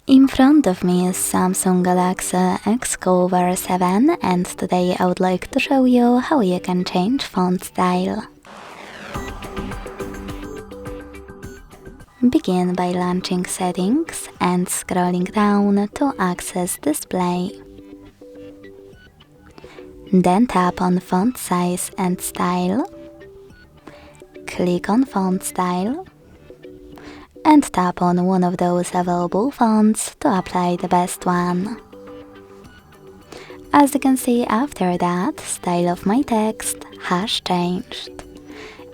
In front of me is Samsung Galaxy XCover 7 and today I would like to show you how you can change font style. Begin by launching Settings and scrolling down to access Display. Then tap on Font Size and Style. Click on Font Style and tap on one of those available fonts to apply the best one. As you can see, after that, style of my text has changed.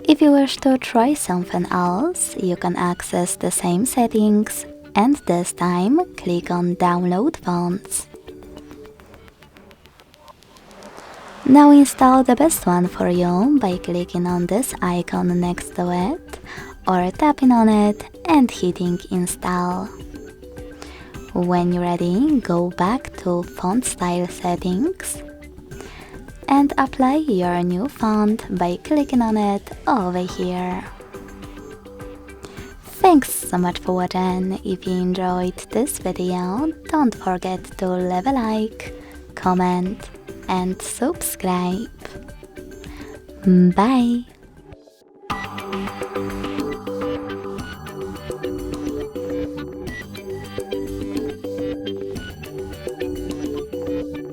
If you wish to try something else, you can access the same settings and this time click on Download Fonts. Now install the best one for you by clicking on this icon next to it or tapping on it and hitting Install. When you're ready, go back to Font Style Settings and apply your new font by clicking on it over here. Thanks so much for watching. If you enjoyed this video, don't forget to leave a like, comment and subscribe. Bye!